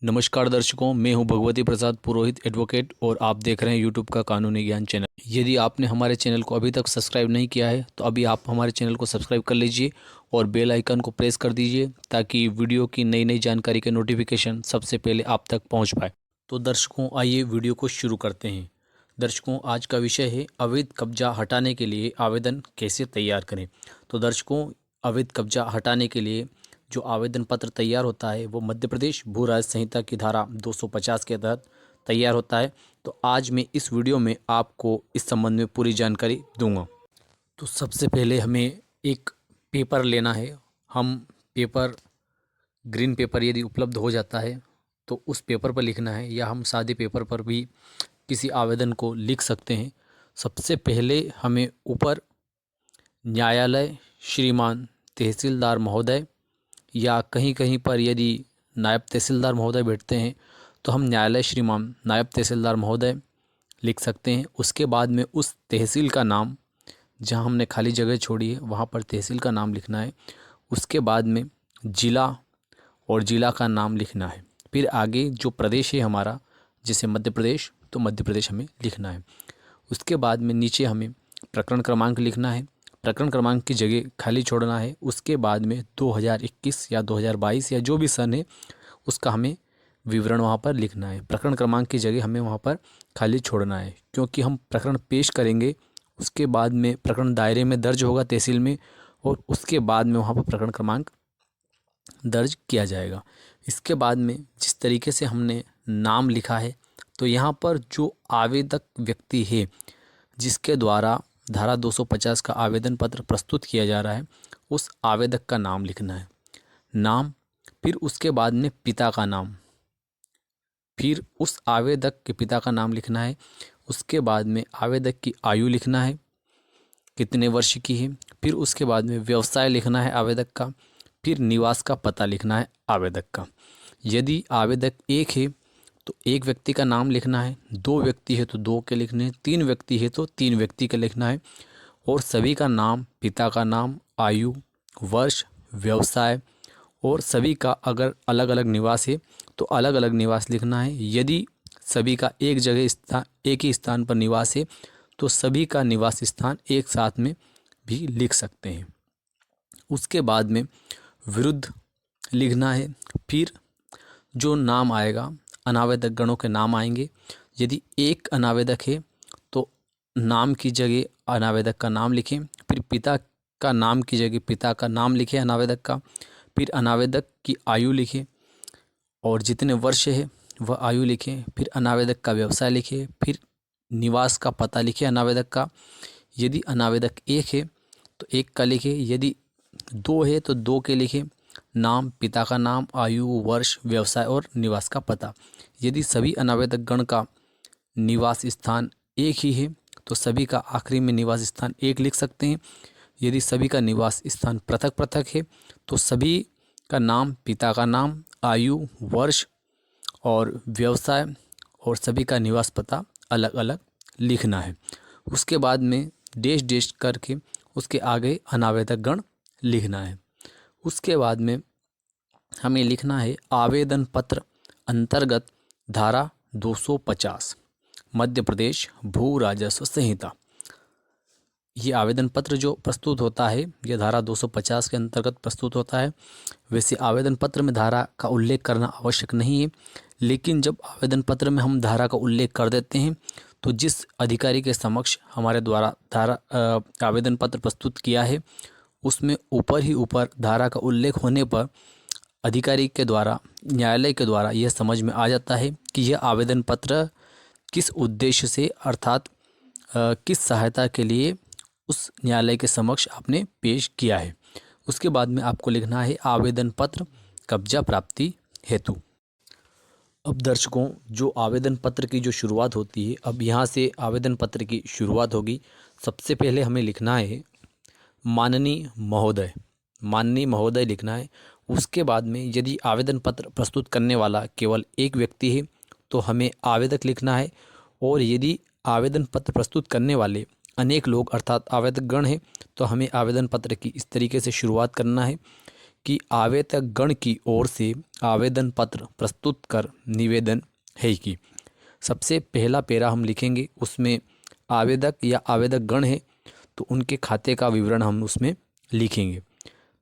नमस्कार दर्शकों, मैं हूं भगवती प्रसाद पुरोहित एडवोकेट और आप देख रहे हैं यूट्यूब का कानूनी ज्ञान चैनल। यदि आपने हमारे चैनल को अभी तक सब्सक्राइब नहीं किया है तो अभी आप हमारे चैनल को सब्सक्राइब कर लीजिए और बेल आइकन को प्रेस कर दीजिए ताकि वीडियो की नई नई जानकारी के नोटिफिकेशन सबसे पहले आप तक पहुँच पाए। तो दर्शकों, आइए वीडियो को शुरू करते हैं। दर्शकों, आज का विषय है अवैध कब्जा हटाने के लिए आवेदन कैसे तैयार करें। तो दर्शकों, अवैध कब्जा हटाने के लिए जो आवेदन पत्र तैयार होता है वो मध्य प्रदेश भू राज्य संहिता की धारा 250 के तहत तैयार होता है। तो आज मैं इस वीडियो में आपको इस संबंध में पूरी जानकारी दूंगा। तो सबसे पहले हमें एक पेपर लेना है। हम पेपर ग्रीन पेपर यदि उपलब्ध हो जाता है तो उस पेपर पर लिखना है, या हम सादे पेपर पर भी किसी आवेदन को लिख सकते हैं। सबसे पहले हमें ऊपर न्यायालय श्रीमान तहसीलदार महोदय, या कहीं कहीं पर यदि नायब तहसीलदार महोदय बैठते हैं तो हम न्यायालय श्रीमान नायब तहसीलदार महोदय लिख सकते हैं। उसके बाद में उस तहसील का नाम, जहां हमने खाली जगह छोड़ी है वहां पर तहसील का नाम लिखना है। उसके बाद में ज़िला और ज़िला का नाम लिखना है। फिर आगे जो प्रदेश है हमारा, जैसे मध्य प्रदेश, तो मध्य प्रदेश हमें लिखना है। उसके बाद में नीचे हमें प्रकरण क्रमांक लिखना है। प्रकरण क्रमांक की जगह खाली छोड़ना है। उसके बाद में 2021 या 2022 या जो भी सन है उसका हमें विवरण वहाँ पर लिखना है। प्रकरण क्रमांक की जगह हमें वहाँ पर खाली छोड़ना है, क्योंकि हम प्रकरण पेश करेंगे। उसके बाद में प्रकरण दायरे में दर्ज होगा तहसील में, और उसके बाद में वहाँ पर प्रकरण क्रमांक दर्ज किया जाएगा। इसके बाद में जिस तरीके से हमने नाम लिखा है, तो यहाँ पर जो आवेदक व्यक्ति है जिसके द्वारा धारा 250 का आवेदन पत्र प्रस्तुत किया जा रहा है, उस आवेदक का नाम लिखना है। नाम, फिर उसके बाद में पिता का नाम, फिर उस आवेदक के पिता का नाम लिखना है। उसके बाद में आवेदक की आयु लिखना है, कितने वर्ष की है। फिर उसके बाद में व्यवसाय लिखना है आवेदक का। फिर निवास का पता लिखना है आवेदक का। यदि आवेदक एक है तो एक व्यक्ति का नाम लिखना है, दो व्यक्ति है तो दो के लिखने हैं, तीन व्यक्ति है तो तीन व्यक्ति का लिखना है। और सभी का नाम, पिता का नाम, आयु, वर्ष, व्यवसाय, और सभी का अगर अलग अलग निवास है तो अलग अलग निवास लिखना है। यदि सभी का एक जगह स्थान, एक ही स्थान पर निवास है तो सभी का निवास स्थान एक साथ में भी लिख सकते हैं। उसके बाद में विरुद्ध लिखना है। फिर जो नाम आएगा, अनावेदक गणों के नाम आएंगे। यदि एक अनावेदक है तो नाम की जगह अनावेदक का नाम लिखें। फिर पिता का नाम की जगह पिता का नाम लिखें अनावेदक का। फिर अनावेदक की आयु लिखें और जितने वर्ष है वह आयु लिखें। फिर अनावेदक का व्यवसाय लिखें। फिर निवास का पता लिखें अनावेदक का। यदि अनावेदक एक है तो एक का लिखें, यदि दो है तो दो के लिखें। नाम, पिता का नाम, आयु, वर्ष, व्यवसाय और निवास का पता। यदि सभी अनावेदक गण का निवास स्थान एक ही है तो सभी का आखिरी में निवास स्थान एक लिख सकते हैं। यदि सभी का निवास स्थान पृथक पृथक है तो सभी का नाम, पिता का नाम, आयु, वर्ष और व्यवसाय और सभी का निवास पता अलग अलग लिखना है। उसके बाद में डैश डैश करके उसके आगे अनावेदक गण लिखना है। उसके बाद में हमें लिखना है आवेदन पत्र अंतर्गत धारा 250 मध्य प्रदेश भू राजस्व संहिता। ये आवेदन पत्र जो प्रस्तुत होता है यह धारा 250 के अंतर्गत प्रस्तुत होता है। वैसे आवेदन पत्र में धारा का उल्लेख करना आवश्यक नहीं है, लेकिन जब आवेदन पत्र में हम धारा का उल्लेख कर देते हैं तो जिस अधिकारी के समक्ष हमारे द्वारा आवेदन पत्र प्रस्तुत किया है उसमें ऊपर ही ऊपर धारा का उल्लेख होने पर अधिकारी के द्वारा, न्यायालय के द्वारा यह समझ में आ जाता है कि यह आवेदन पत्र किस उद्देश्य से, अर्थात किस सहायता के लिए उस न्यायालय के समक्ष आपने पेश किया है। उसके बाद में आपको लिखना है आवेदन पत्र कब्जा प्राप्ति हेतु। अब दर्शकों, जो आवेदन पत्र की जो शुरुआत होती है, अब यहाँ से आवेदन पत्र की शुरुआत होगी। सबसे पहले हमें लिखना है माननीय महोदय, माननीय महोदय लिखना है। उसके बाद में यदि आवेदन पत्र प्रस्तुत करने वाला केवल एक व्यक्ति है तो हमें आवेदक लिखना है, और यदि आवेदन पत्र प्रस्तुत करने वाले अनेक लोग अर्थात आवेदक गण हैं तो हमें आवेदन पत्र की इस तरीके से शुरुआत करना है कि आवेदक गण की ओर से आवेदन पत्र प्रस्तुत कर निवेदन है कि सबसे पहला पेरा हम लिखेंगे, उसमें आवेदक या आवेदक गण है तो उनके खाते का विवरण हम उसमें लिखेंगे।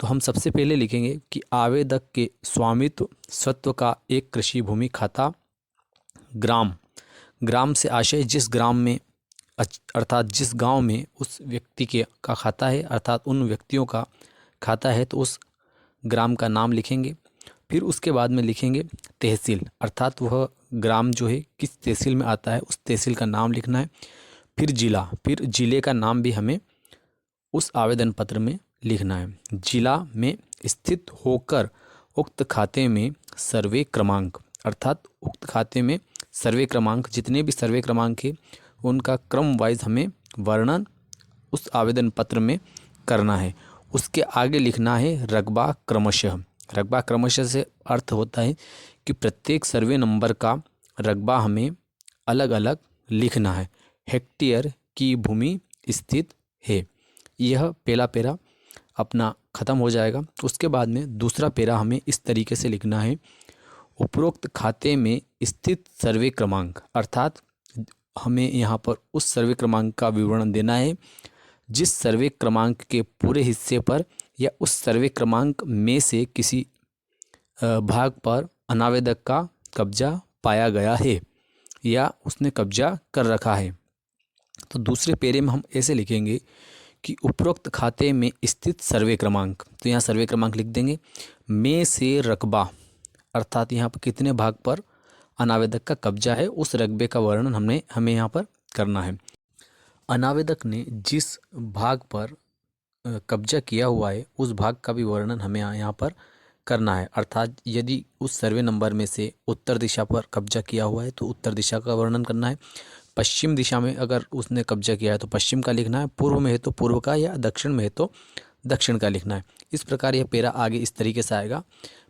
तो हम सबसे पहले लिखेंगे कि आवेदक के स्वामित्व स्वत्व का एक कृषि भूमि खाता, ग्राम, ग्राम से आशय जिस ग्राम में अर्थात जिस गांव में उस व्यक्ति के का खाता है, अर्थात उन व्यक्तियों का खाता है, तो उस ग्राम का नाम लिखेंगे। फिर उसके बाद में लिखेंगे तहसील, अर्थात वह ग्राम जो है किस तहसील में आता है उस तहसील का नाम लिखना है। फिर जिला, फिर जिले का नाम भी हमें उस आवेदन पत्र में लिखना है। जिला में स्थित होकर उक्त खाते में सर्वे क्रमांक, अर्थात उक्त खाते में सर्वे क्रमांक, जितने भी सर्वे क्रमांक है उनका क्रम वाइज हमें वर्णन उस आवेदन पत्र में करना है। उसके आगे लिखना है रकबा क्रमशः। रकबा क्रमशः से अर्थ होता है कि प्रत्येक सर्वे नंबर का रकबा हमें अलग अलग लिखना है। हेक्टेयर की भूमि स्थित है। यह पहला पेरा अपना ख़त्म हो जाएगा। उसके बाद में दूसरा पेरा हमें इस तरीके से लिखना है, उपरोक्त खाते में स्थित सर्वे क्रमांक, अर्थात हमें यहाँ पर उस सर्वे क्रमांक का विवरण देना है जिस सर्वे क्रमांक के पूरे हिस्से पर या उस सर्वे क्रमांक में से किसी भाग पर अनावेदक का कब्जा पाया गया है या उसने कब्जा कर रखा है। तो दूसरे पेरे में हम ऐसे लिखेंगे कि उपरोक्त खाते में स्थित सर्वे क्रमांक, तो यहाँ सर्वे क्रमांक लिख देंगे, में से रकबा, अर्थात यहाँ पर कितने भाग पर अनावेदक का कब्जा है उस रकबे का वर्णन हमें यहाँ पर करना है। अनावेदक ने जिस भाग पर कब्जा किया हुआ है उस भाग का भी वर्णन हमें यहाँ पर करना है। अर्थात यदि उस सर्वे नंबर में से उत्तर दिशा पर कब्जा किया हुआ है तो उत्तर दिशा का वर्णन करना है। पश्चिम दिशा में अगर उसने कब्जा किया है तो पश्चिम का लिखना है, पूर्व में है तो पूर्व का, या दक्षिण में है तो दक्षिण का लिखना है। इस प्रकार यह पेरा आगे इस तरीके से आएगा।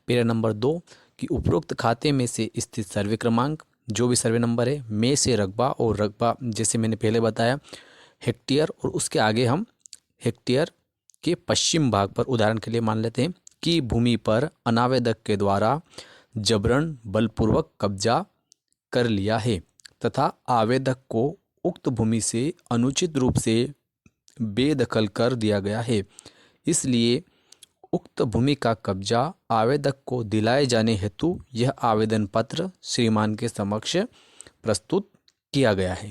पेरा नंबर 2 कि उपरोक्त खाते में से स्थित सर्वे क्रमांक, जो भी सर्वे नंबर है, में से रकबा, और रकबा जैसे मैंने पहले बताया हेक्टेयर, और उसके आगे हम हेक्टेयर के पश्चिम भाग पर उदाहरण के लिए मान लेते हैं कि भूमि पर अनावेदक के द्वारा जबरन बलपूर्वक कब्जा कर लिया है तथा आवेदक को उक्त भूमि से अनुचित रूप से बेदखल कर दिया गया है, इसलिए उक्त भूमि का कब्जा आवेदक को दिलाए जाने हेतु यह आवेदन पत्र श्रीमान के समक्ष प्रस्तुत किया गया है।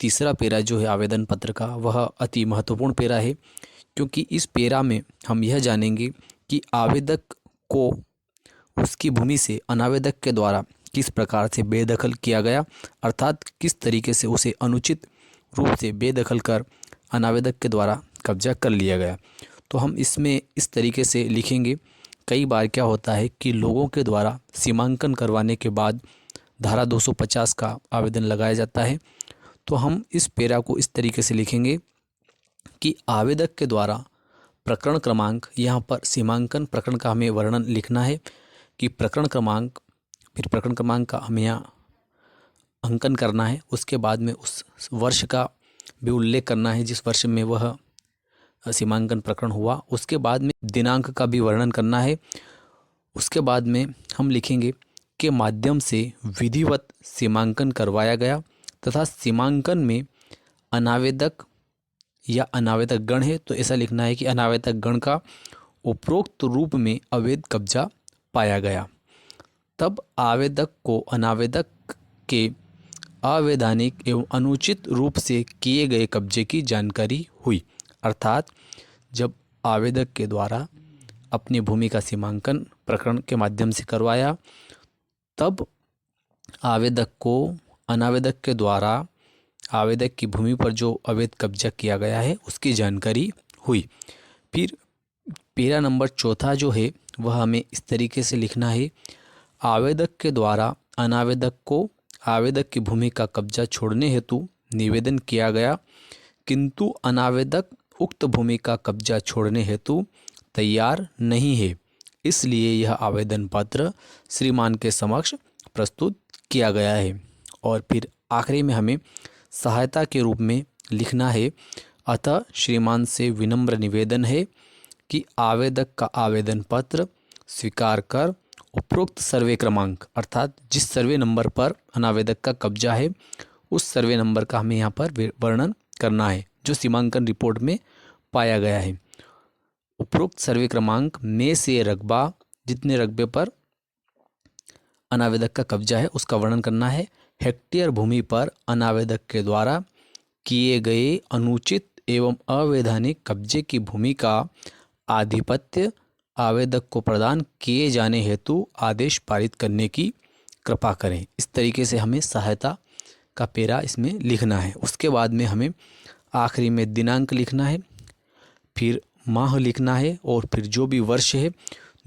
तीसरा पेरा जो है आवेदन पत्र का वह अति महत्वपूर्ण पेरा है, क्योंकि इस पेरा में हम यह जानेंगे कि आवेदक को उसकी भूमि से अनावेदक के द्वारा किस प्रकार से बेदखल किया गया, अर्थात किस तरीके से उसे अनुचित रूप से बेदखल कर अनावेदक के द्वारा कब्जा कर लिया गया। तो हम इसमें इस तरीके से लिखेंगे। कई बार क्या होता है कि लोगों के द्वारा सीमांकन करवाने के बाद धारा 250 का आवेदन लगाया जाता है। तो हम इस पेरा को इस तरीके से लिखेंगे कि आवेदक के द्वारा प्रकरण क्रमांक, यहाँ पर सीमांकन प्रकरण का हमें वर्णन लिखना है कि प्रकरण क्रमांक, फिर प्रकरण क्रमांक का हमें यहाँ अंकन करना है। उसके बाद में उस वर्ष का भी उल्लेख करना है जिस वर्ष में वह सीमांकन प्रकरण हुआ। उसके बाद में दिनांक का भी वर्णन करना है। उसके बाद में हम लिखेंगे के माध्यम से विधिवत सीमांकन करवाया गया तथा सीमांकन में अनावेदक या अनावेदक गण है तो ऐसा लिखना है कि अनावेदक गण का उपरोक्त रूप में अवैध कब्जा पाया गया, तब आवेदक को अनावेदक के अवैधानिक एवं अनुचित रूप से किए गए कब्जे की जानकारी हुई। अर्थात जब आवेदक के द्वारा अपनी भूमि का सीमांकन प्रकरण के माध्यम से करवाया तब आवेदक को अनावेदक के द्वारा आवेदक की भूमि पर जो अवैध कब्जा किया गया है उसकी जानकारी हुई। फिर पेरा नंबर 4 जो है वह हमें इस तरीके से लिखना है, आवेदक के द्वारा अनावेदक को आवेदक की भूमि का कब्जा छोड़ने हेतु निवेदन किया गया, किंतु अनावेदक उक्त भूमि का कब्जा छोड़ने हेतु तैयार नहीं है, इसलिए यह आवेदन पत्र श्रीमान के समक्ष प्रस्तुत किया गया है। और फिर आखिरी में हमें सहायता के रूप में लिखना है, अतः श्रीमान से विनम्र निवेदन है कि आवेदक का आवेदन पत्र स्वीकार कर उपरोक्त सर्वे क्रमांक अर्थात जिस सर्वे नंबर पर अनावेदक का कब्जा है उस सर्वे नंबर का हमें यहाँ पर वर्णन करना है जो सीमांकन रिपोर्ट में पाया गया है। उपरोक्त सर्वे क्रमांक में से रकबा जितने रकबे पर अनावेदक का कब्जा है उसका वर्णन करना है। हेक्टेयर भूमि पर अनावेदक के द्वारा किए गए अनुचित एवं अवैधानिक कब्जे की भूमि का आधिपत्य आवेदक को प्रदान किए जाने हेतु आदेश पारित करने की कृपा करें। इस तरीके से हमें सहायता का पेरा इसमें लिखना है। उसके बाद में हमें आखिरी में दिनांक लिखना है, फिर माह लिखना है और फिर जो भी वर्ष है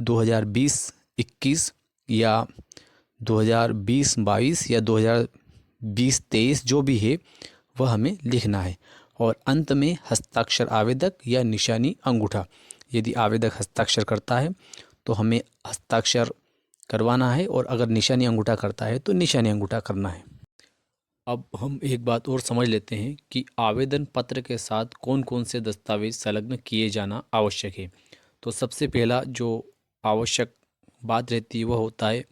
2020-21 या 2020-22 या 2020-23 जो भी है वह हमें लिखना है। और अंत में हस्ताक्षर आवेदक या निशानी अंगूठा, यदि आवेदक हस्ताक्षर करता है तो हमें हस्ताक्षर करवाना है और अगर निशानी अंगूठा करता है तो निशानी अंगूठा करना है। अब हम एक बात और समझ लेते हैं कि आवेदन पत्र के साथ कौन कौन से दस्तावेज संलग्न किए जाना आवश्यक है। तो सबसे पहला जो आवश्यक बात रहती है वह होता है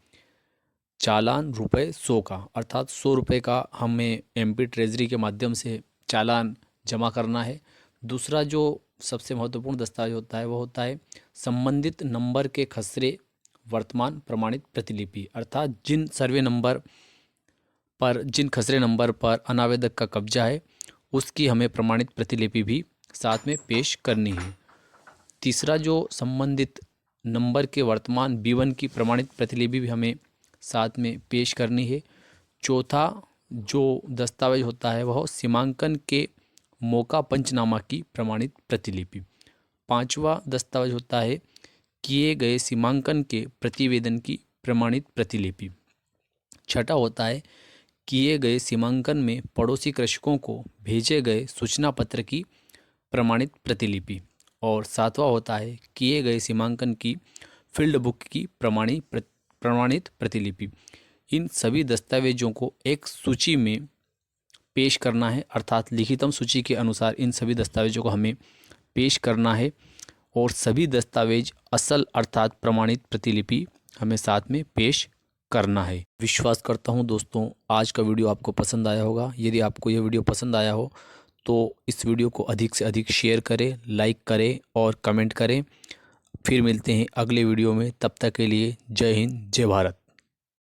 चालान ₹100 का, अर्थात 100 रुपये का हमें MP ट्रेजरी के माध्यम से चालान जमा करना है। दूसरा जो सबसे महत्वपूर्ण दस्तावेज होता है वह होता है संबंधित नंबर के खसरे वर्तमान प्रमाणित प्रतिलिपि, अर्थात जिन सर्वे नंबर पर जिन खसरे नंबर पर अनावेदक का कब्जा है उसकी हमें प्रमाणित प्रतिलिपि भी साथ में पेश करनी है। तीसरा जो संबंधित नंबर के वर्तमान B1 की प्रमाणित प्रतिलिपि भी हमें साथ में पेश करनी है। चौथा जो दस्तावेज होता है वह सीमांकन के मौका पंचनामा की प्रमाणित प्रतिलिपि। पांचवा दस्तावेज होता है किए गए सीमांकन के प्रतिवेदन की प्रमाणित प्रतिलिपि। छठा होता है किए गए सीमांकन में पड़ोसी कृषकों को भेजे गए सूचना पत्र की प्रमाणित प्रतिलिपि। और सातवां होता है किए गए सीमांकन की फील्ड बुक की प्रमाणित प्रतिलिपि। इन सभी दस्तावेजों को एक सूची में पेश करना है, अर्थात लिखितम सूची के अनुसार इन सभी दस्तावेजों को हमें पेश करना है और सभी दस्तावेज असल अर्थात प्रमाणित प्रतिलिपि हमें साथ में पेश करना है। विश्वास करता हूं दोस्तों आज का वीडियो आपको पसंद आया होगा। यदि आपको यह वीडियो पसंद आया हो तो इस वीडियो को अधिक से अधिक शेयर करें, लाइक करें और कमेंट करें। फिर मिलते हैं अगले वीडियो में, तब तक के लिए जय हिंद, जय भारत।